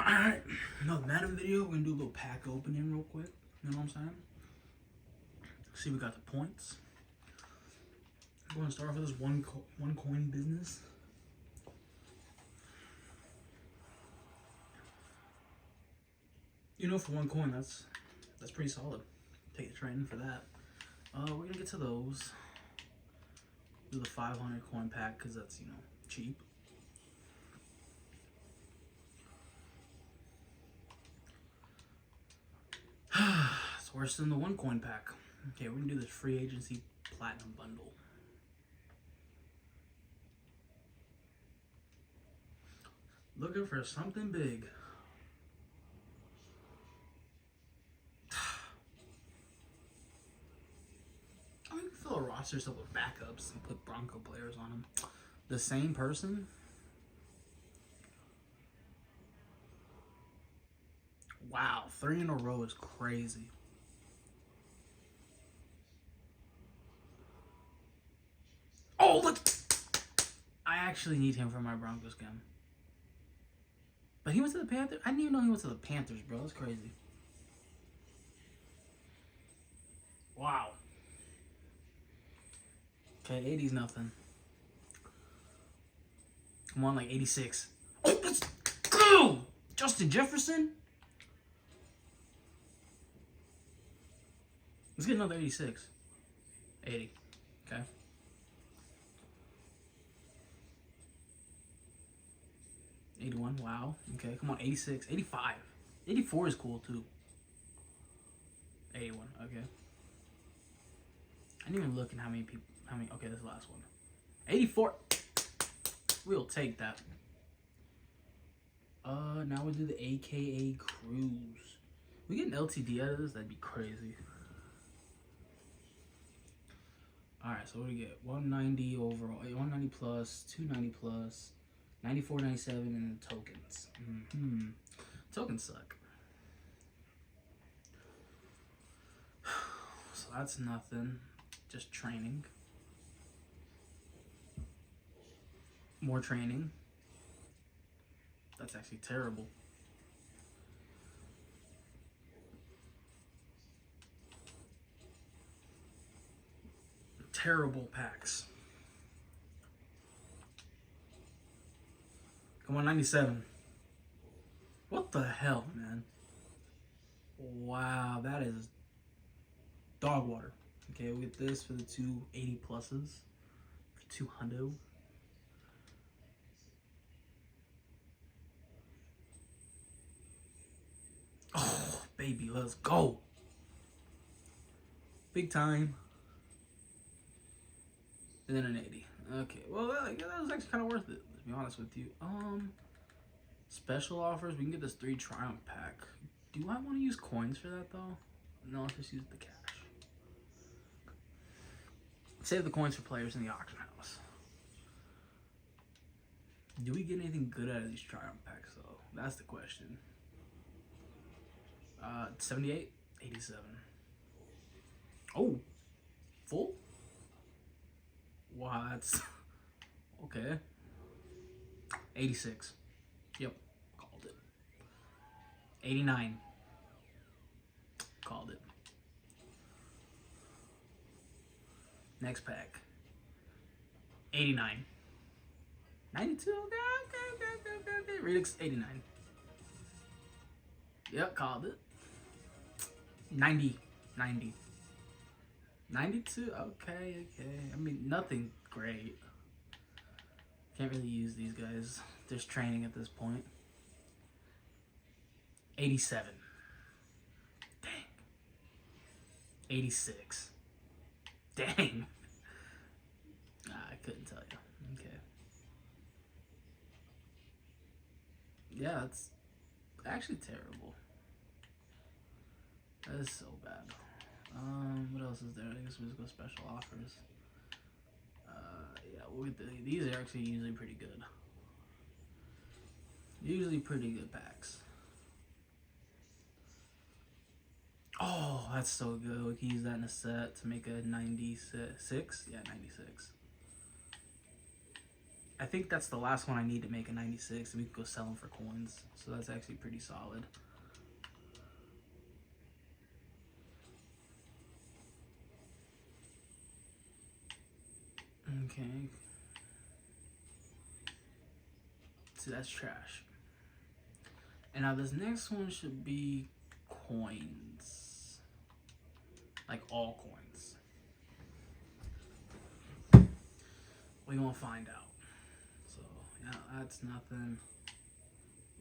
Alright, another Madden video. We're gonna do a little pack opening real quick. You know what I'm saying? See, we got the points. We're gonna start off with this one coin business. You know, for 1 coin, that's pretty solid. Take a training for that. We're gonna get to those. Do the 500 coin pack because that's, you know, cheap. It's worse than the 1 coin pack. Okay, we're gonna do this free agency platinum bundle. Looking for something big. I mean, fill a roster up with backups and put Bronco players on them. The same person? Wow, 3 in a row is crazy. Oh, look! I actually need him for my Broncos game. But he went to the Panthers? I didn't even know he went to the Panthers, bro. That's crazy. Wow. Okay, 80's nothing. I'm on like 86. Oh, let's go! Justin Jefferson? Let's get another 86. 80. Okay. $81. Wow. Okay, come on. 86. 85. 84 is cool too. 81. Okay. I didn't even look at how many people. Okay, this is the last one. 84. We'll take that. Now we'll do the AKA Cruise. We get an LTD out of this? That'd be crazy. Alright, so what do we get? 190 overall. 190 plus, 290 plus, 94, 97, and tokens. Tokens suck. So that's nothing. Just training. More training. That's actually terrible. Terrible packs. Come on, 97. What the hell, man? Wow, that is dog water. Okay, we'll get this for the 280 pluses. For 200. Oh, baby, let's go. Big time. And then an 80. Okay, well, that was actually kind of worth it, to be honest with you. Special offers, we can get this 3 Triumph pack. Do I want to use coins for that, though? No, let's just use the cash. Save the coins for players in the auction house. Do we get anything good out of these Triumph packs, though? That's the question. 78, 87. Oh, full? Wow, that's okay. 86. Yep, called it. 89. Called it. Next pack. 89. 92. Okay. Redux 89. Yep, called it. 90. 92. Okay. I mean, nothing great. Can't really use these guys. There's training at this point. 87. Dang. 86. Dang. I couldn't tell you. Okay. Yeah, it's actually terrible. That is so bad. What else is there? I guess we'll just go special offers. Yeah, we'll get these are actually usually pretty good. Usually pretty good packs. Oh, that's so good. We can use that in a set to make a 96. Yeah, 96. I think that's the last one I need to make a 96, and we can go sell them for coins. So that's actually pretty solid. Okay. So that's trash. And now this next one should be coins. Like all coins. We're gonna find out. So, yeah, that's nothing.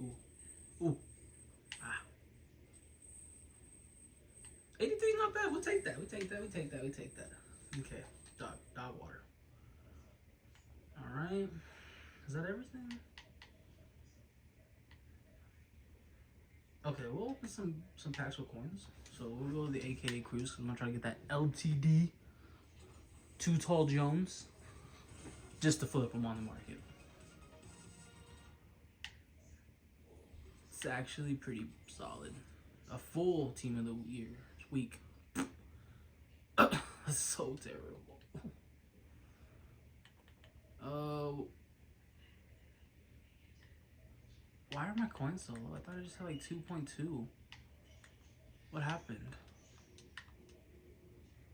Ooh. Ooh. Ah. 83 not bad. We'll take that. We take that. Okay. Dog water. Alright. Is that everything? Okay, we'll open some packs with coins. So we'll go to the AKA Cruise because I'm gonna try to get that LTD Too Tall Jones just to flip them on the market. It's actually pretty solid. A full team of the year week. That's so terrible. Why are my coins so low? I thought I just had like 2.2. What happened?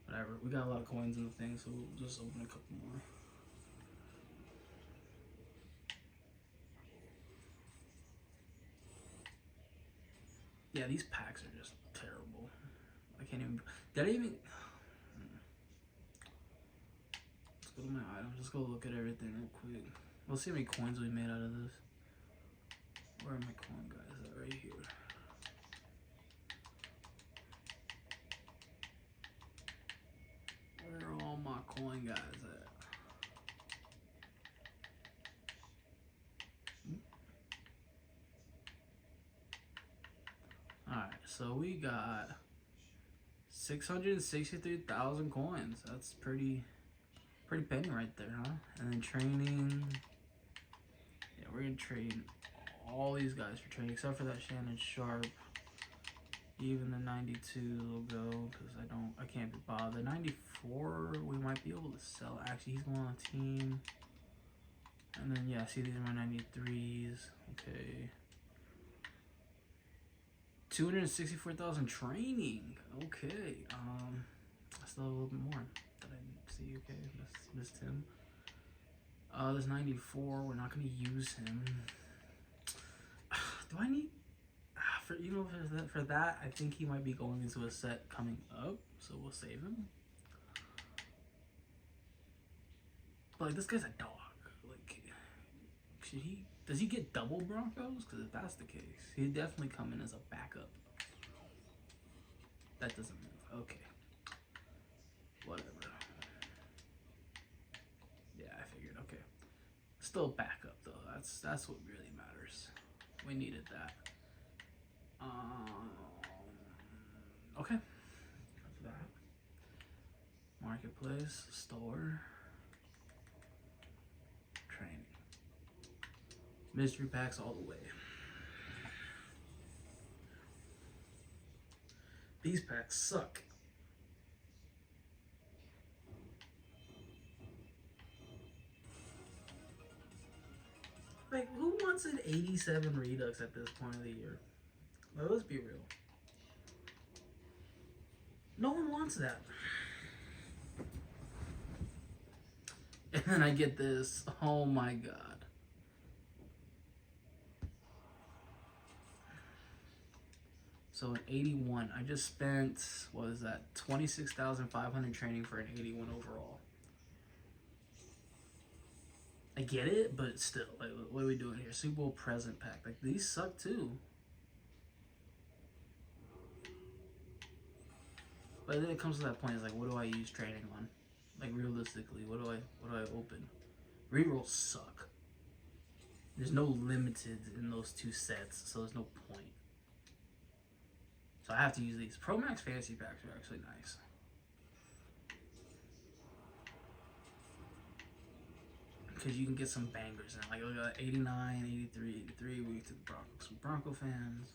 Whatever. We got a lot of coins in the thing, so we'll just open a couple more. Yeah, these packs are just terrible. I can't even. Did I even? Let's go to my items. Let's go look at everything real quick. We'll see how many coins we made out of this. Where are my coin guys at? Right here. Where are all my coin guys at? Alright, so we got 663,000 coins. That's pretty penny right there, huh? And then training. Yeah, we're gonna trade all these guys for training, except for that Shannon Sharp. Even the 92 will go because I can't be bothered. The 94 we might be able to sell. Actually, he's going on a team. And then yeah, see, these are my 93s. Okay. 264,000 training. Okay. I still have a little bit more that I didn't see. Okay, missed him. This 94, we're not gonna use him. Do I need for that? I think he might be going into a set coming up, so we'll save him. But like, this guy's a dog. Like, does he get double Broncos? Because if that's the case, he'd definitely come in as a backup. That doesn't move. Okay. Whatever. Yeah, I figured. Okay. Still backup though. That's what really matters. We needed that. Okay. That's that. Marketplace, store, training. Mystery packs all the way. These packs suck. Like, who wants an 87 Redux at this point of the year? Well, let's be real. No one wants that. And then I get this. Oh my god. So an 81. I just spent, what is that? 26,500 training for an 81 overall. I get it, but still, like, what are we doing here? Super Bowl present pack. Like, these suck too. But then it comes to that point, it's like, what do I use training on? Like, realistically, what do I open? Rerolls suck. There's no limited in those two sets, so there's no point. So I have to use these. Pro Max Fantasy Packs are actually nice. Because you can get some bangers in. Like, we got 89, 83, 83. We get to the Broncos. Some Bronco fans.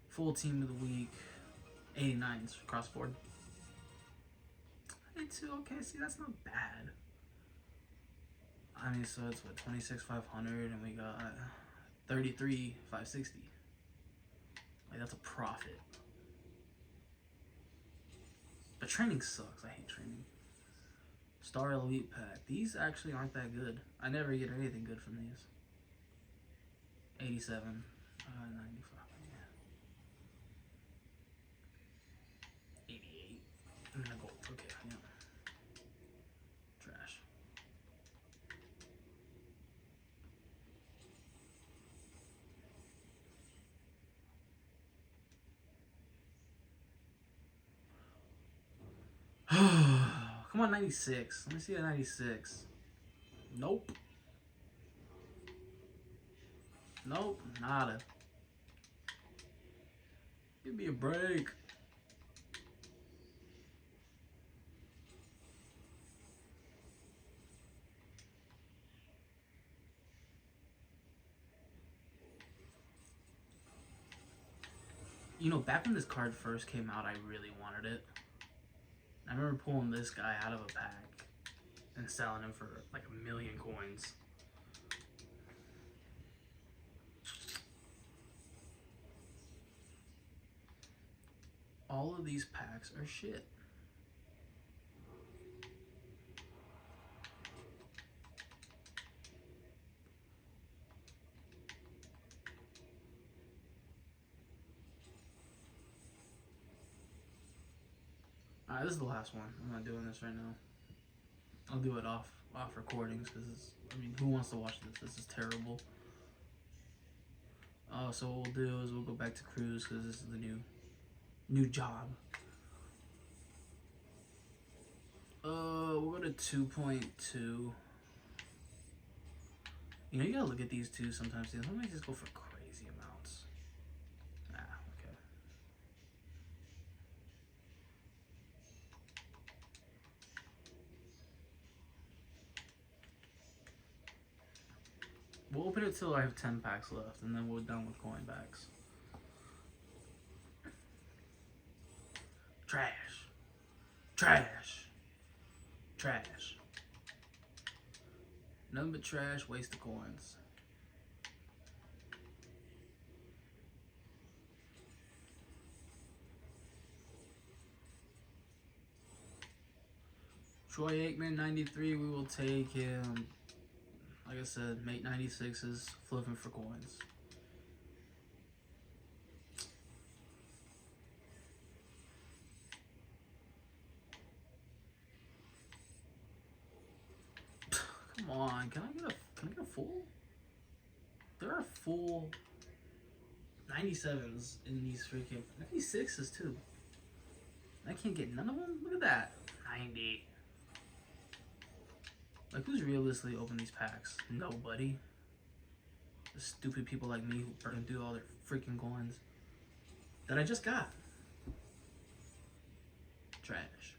Full team of the week. 89s across the board. 82, okay, see, that's not bad. I mean, so it's what, 26,500, and we got 33,560. Like, that's a profit. But training sucks. I hate training. Star Elite Pack. These actually aren't that good. I never get anything good from these. 87. 95. Yeah. 88. And then a gold. Okay, yeah. Trash. Come on, 96. Let me see a 96. Nope. Nope, nada. Give me a break. You know, back when this card first came out, I really wanted it. I remember pulling this guy out of a pack and selling him for like 1,000,000 coins. All of these packs are shit. Alright, this is the last one. I'm not doing this right now. I'll do it off recordings because I mean, who wants to watch this? This is terrible. So what we'll do is we'll go back to Cruise because this is the new job. We'll go to 2.2. You know, you gotta look at these two sometimes. Some might just go for crazy amounts. Ah, okay. We'll open it till I have 10 packs left, and then we're done with coin backs. Trash. Trash. Trash. Nothing but trash, waste of coins. Troy Aikman, 93, we will take him. Like I said, make 96s, flipping for coins. Come on, can I get a full? There are full 97s in these freaking 96s too. I can't get none of them. Look at that, 90. Like, who's realistically open these packs? Nobody. The stupid people like me who burn through all their freaking coins that I just got. Trash.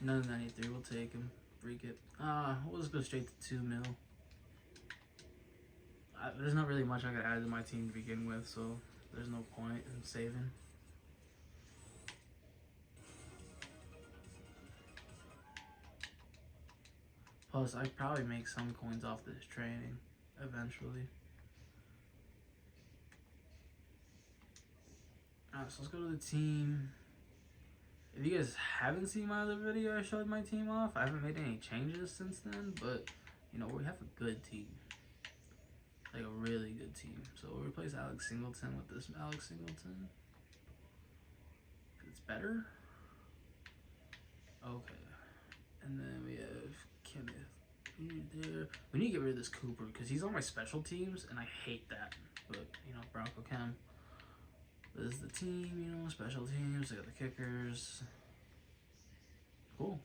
Another 93, we'll take him. Freak it. We'll just go straight to 2 mil. There's not really much I could add to my team to begin with, so there's no point in saving. Plus, I'd probably make some coins off this training eventually. Alright, so let's go to the team. If you guys haven't seen my other video, I showed my team off. I haven't made any changes since then, but you know, we have a good team. Like a really good team. So we'll replace Alex Singleton with this Alex Singleton. It's better. Okay. And then we have Kenneth there. We need to get rid of this Cooper because he's on my special teams and I hate that. But you know, Bronco Chem. This is the team, you know, special teams. They got the kickers. Cool.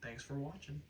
Thanks for watching.